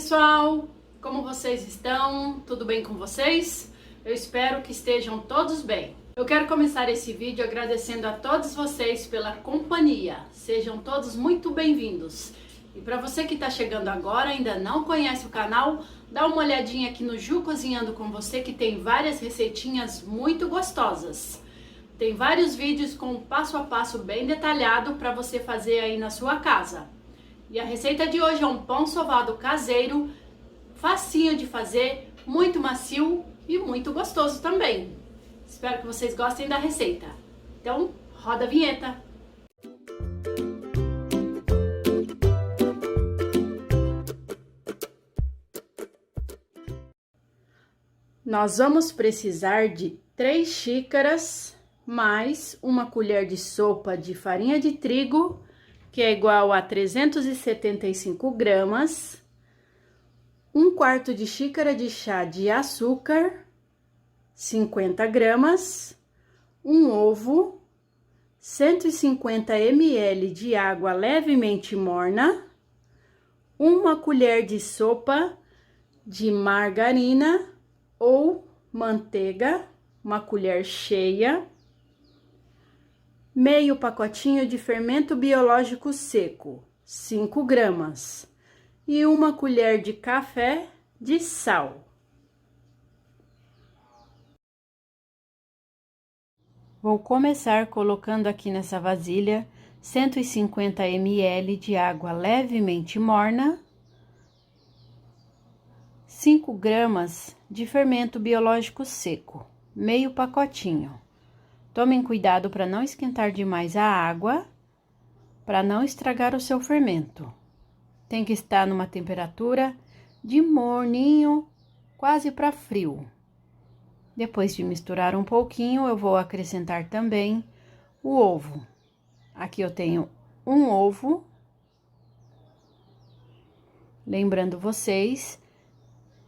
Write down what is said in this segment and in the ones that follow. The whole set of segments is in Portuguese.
pessoal, como vocês estão? Tudo bem com vocês? Eu espero que estejam todos bem. Eu quero começar esse vídeo agradecendo a todos vocês pela companhia. Sejam todos muito bem-vindos. E para você que está chegando agora, ainda não conhece o canal, dá uma olhadinha aqui no Ju Cozinhando com Você, que tem várias receitinhas muito gostosas. Tem vários vídeos com passo a passo bem detalhado para você fazer aí na sua casa. E a receita de hoje é um pão sovado caseiro, facinho de fazer, muito macio e muito gostoso também. Espero que vocês gostem da receita. Então, roda a vinheta! Nós vamos precisar de 3 xícaras mais uma colher de sopa de farinha de trigo, que é igual a 375 gramas, 1/4 de xícara de chá de açúcar, 50 gramas, um ovo, 150 ml de água levemente morna, uma colher de sopa de margarina ou manteiga, uma colher cheia, meio pacotinho de fermento biológico seco, 5 gramas, e uma colher de café de sal. Vou começar colocando aqui nessa vasilha 150 ml de água levemente morna, 5 gramas de fermento biológico seco, meio pacotinho. Tomem cuidado para não esquentar demais a água, para não estragar o seu fermento. Tem que estar numa temperatura de morninho, quase para frio. Depois de misturar um pouquinho, eu vou acrescentar também o ovo. Aqui eu tenho um ovo. Lembrando vocês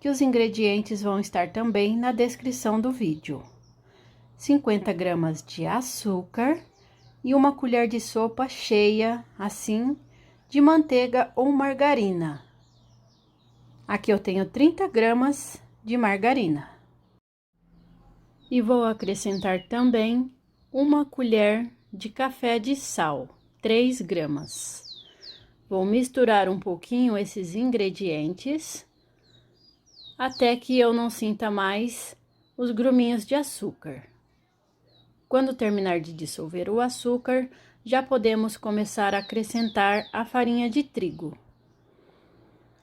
que os ingredientes vão estar também na descrição do vídeo. 50 gramas de açúcar e uma colher de sopa cheia, assim, de manteiga ou margarina. Aqui eu tenho 30 gramas de margarina. E vou acrescentar também uma colher de café de sal, 3 gramas. Vou misturar um pouquinho esses ingredientes, até que eu não sinta mais os gruminhos de açúcar. Quando terminar de dissolver o açúcar, já podemos começar a acrescentar a farinha de trigo.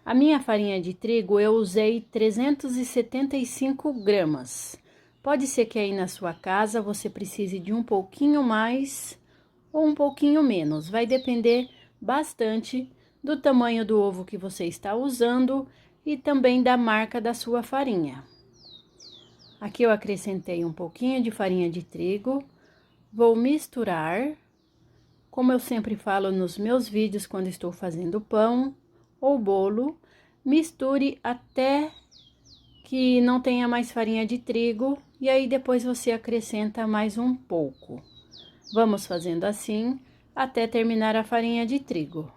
A minha farinha de trigo eu usei 375 gramas. Pode ser que aí na sua casa você precise de um pouquinho mais ou um pouquinho menos. Vai depender bastante do tamanho do ovo que você está usando e também da marca da sua farinha. Aqui eu acrescentei um pouquinho de farinha de trigo, vou misturar, como eu sempre falo nos meus vídeos quando estou fazendo pão ou bolo, misture até que não tenha mais farinha de trigo e aí depois você acrescenta mais um pouco. Vamos fazendo assim até terminar a farinha de trigo.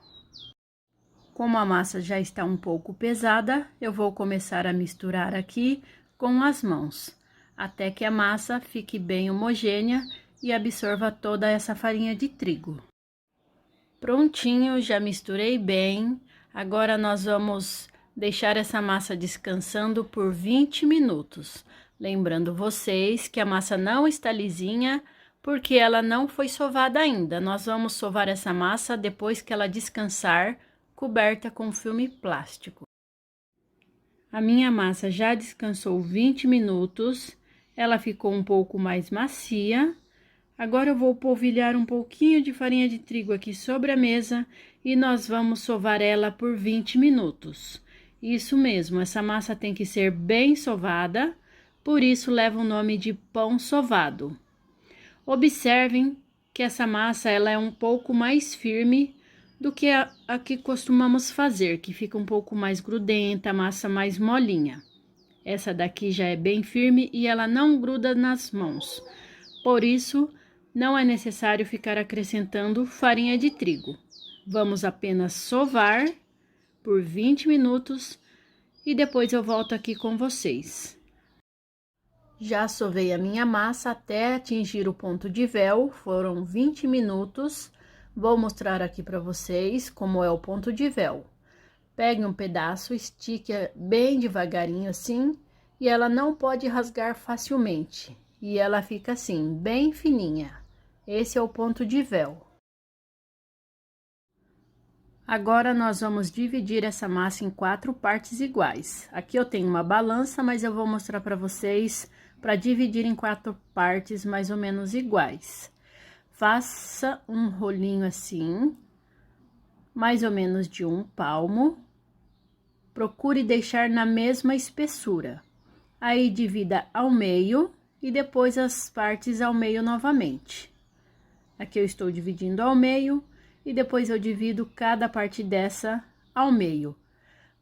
Como a massa já está um pouco pesada, eu vou começar a misturar aqui com as mãos, até que a massa fique bem homogênea e absorva toda essa farinha de trigo. Prontinho, já misturei bem. Agora nós vamos deixar essa massa descansando por 20 minutos. Lembrando vocês que a massa não está lisinha, porque ela não foi sovada ainda. Nós vamos sovar essa massa depois que ela descansar, coberta com filme plástico. A minha massa já descansou 20 minutos, ela ficou um pouco mais macia. Agora eu vou polvilhar um pouquinho de farinha de trigo aqui sobre a mesa e nós vamos sovar ela por 20 minutos. Isso mesmo, essa massa tem que ser bem sovada, por isso leva o nome de pão sovado. Observem que essa massa ela é um pouco mais firme do que a que costumamos fazer, que fica um pouco mais grudenta, a massa mais molinha. Essa daqui já é bem firme e ela não gruda nas mãos. Por isso, não é necessário ficar acrescentando farinha de trigo. Vamos apenas sovar por 20 minutos e depois eu volto aqui com vocês. Já sovei a minha massa até atingir o ponto de véu, foram 20 minutos. Vou mostrar aqui para vocês como é o ponto de véu. Pegue um pedaço, estique bem devagarinho assim, e ela não pode rasgar facilmente. E ela fica assim, bem fininha. Esse é o ponto de véu. Agora, nós vamos dividir essa massa em 4 partes iguais. Aqui eu tenho uma balança, mas eu vou mostrar para vocês para dividir em 4 partes mais ou menos iguais. Faça um rolinho assim, mais ou menos de 1 palmo. Procure deixar na mesma espessura. Aí, divida ao meio e depois as partes ao meio novamente. Aqui eu estou dividindo ao meio. E depois eu divido cada parte dessa ao meio.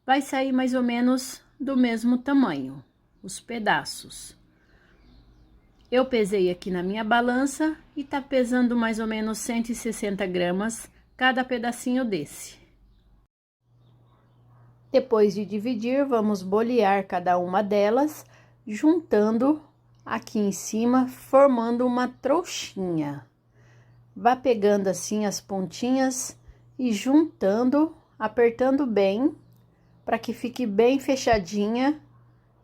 Vai sair mais ou menos do mesmo tamanho, os pedaços. Eu pesei aqui na minha balança e tá pesando mais ou menos 160 gramas cada pedacinho desse. Depois de dividir, vamos bolear cada uma delas, juntando aqui em cima, formando uma trouxinha. Vá pegando assim as pontinhas e juntando, apertando bem, para que fique bem fechadinha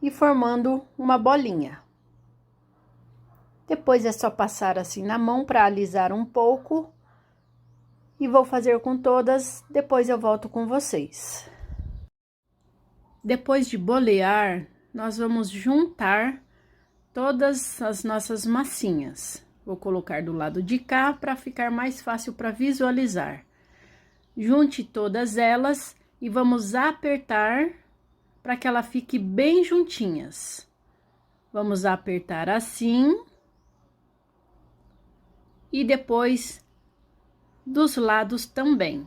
e formando uma bolinha. Depois é só passar assim na mão para alisar um pouco. E vou fazer com todas, depois eu volto com vocês. Depois de bolear, nós vamos juntar todas as nossas massinhas. Vou colocar do lado de cá para ficar mais fácil para visualizar. Junte todas elas e vamos apertar para que ela fique bem juntinhas. Vamos apertar assim. E depois dos lados também.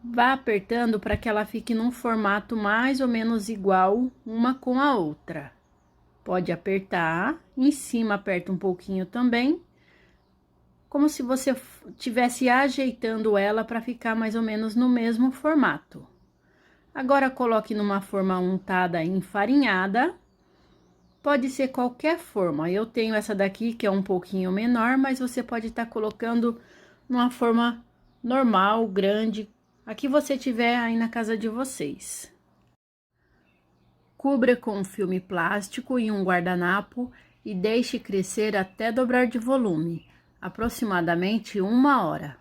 Vá apertando para que ela fique num formato mais ou menos igual uma com a outra. Pode apertar, em cima aperta um pouquinho também, como se você estivesse ajeitando ela para ficar mais ou menos no mesmo formato. Agora, coloque numa forma untada enfarinhada, pode ser qualquer forma. Eu tenho essa daqui que é um pouquinho menor, mas você pode estar colocando numa forma normal, grande, a que você tiver aí na casa de vocês. Cubra com um filme plástico e um guardanapo e deixe crescer até dobrar de volume, aproximadamente 1 hora.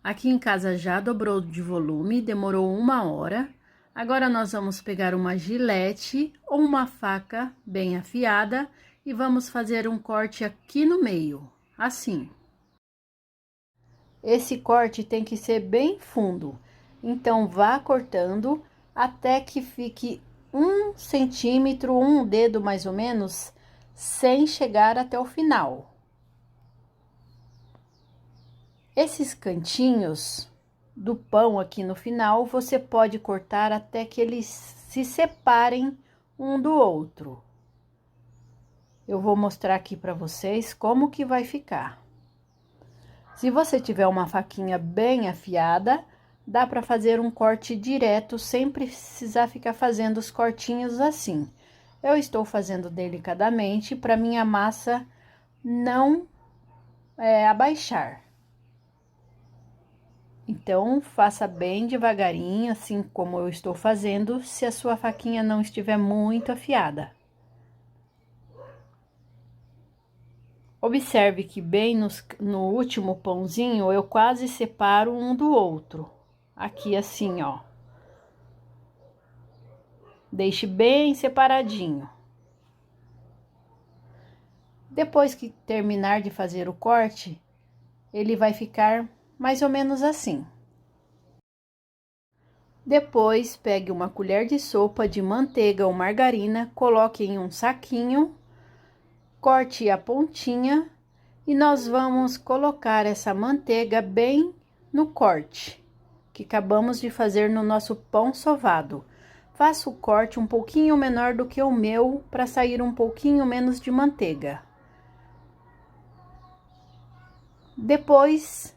Aqui em casa já dobrou de volume, demorou 1 hora. Agora, nós vamos pegar uma gilete ou uma faca bem afiada e vamos fazer um corte aqui no meio, assim. Esse corte tem que ser bem fundo, então vá cortando até que fique 1 centímetro, um dedo mais ou menos, sem chegar até o final. Esses cantinhos do pão aqui no final, você pode cortar até que eles se separem um do outro. Eu vou mostrar aqui para vocês como que vai ficar. Se você tiver uma faquinha bem afiada, dá para fazer um corte direto, sem precisar ficar fazendo os cortinhos assim. Eu estou fazendo delicadamente para minha massa não abaixar. Então, faça bem devagarinho, assim como eu estou fazendo, se a sua faquinha não estiver muito afiada. Observe que bem no último pãozinho, eu quase separo um do outro. Aqui assim, ó. Deixe bem separadinho. Depois que terminar de fazer o corte, ele vai ficar mais ou menos assim. Depois, pegue uma colher de sopa de manteiga ou margarina, coloque em um saquinho, corte a pontinha e nós vamos colocar essa manteiga bem no corte que acabamos de fazer no nosso pão sovado. Faça o corte um pouquinho menor do que o meu, para sair um pouquinho menos de manteiga. Depois,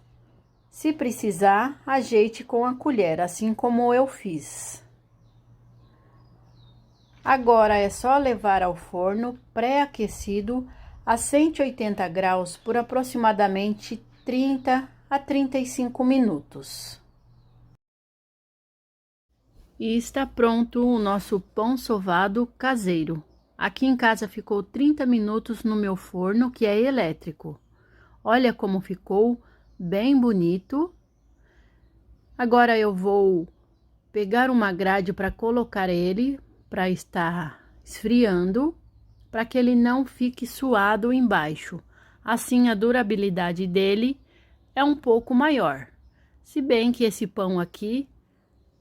Se precisar, ajeite com a colher, assim como eu fiz. Agora é só levar ao forno pré-aquecido a 180 graus por aproximadamente 30 a 35 minutos. E está pronto o nosso pão sovado caseiro. Aqui em casa ficou 30 minutos no meu forno, que é elétrico. Olha como ficou bem bonito. Agora eu vou pegar uma grade para colocar ele, para estar esfriando, para que ele não fique suado embaixo. Assim a durabilidade dele é um pouco maior. Se bem que esse pão aqui,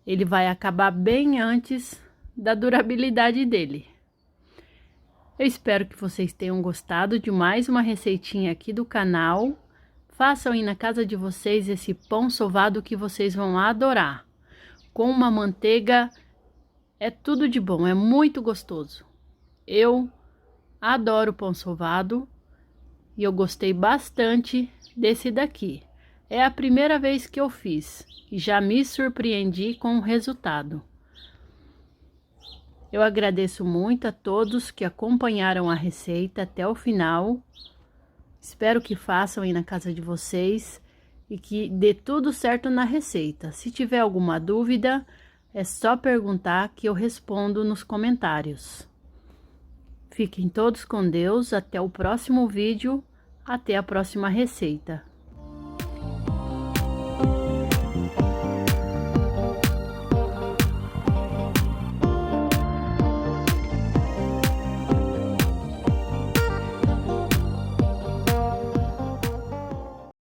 ele vai acabar bem antes da durabilidade dele. Eu espero que vocês tenham gostado de mais uma receitinha aqui do canal. Façam aí na casa de vocês esse pão sovado que vocês vão adorar. Com uma manteiga, é tudo de bom, é muito gostoso. Eu adoro pão sovado e eu gostei bastante desse daqui. É a primeira vez que eu fiz e já me surpreendi com o resultado. Eu agradeço muito a todos que acompanharam a receita até o final. Espero que façam aí na casa de vocês e que dê tudo certo na receita. Se tiver alguma dúvida, é só perguntar que eu respondo nos comentários. Fiquem todos com Deus, até o próximo vídeo, até a próxima receita.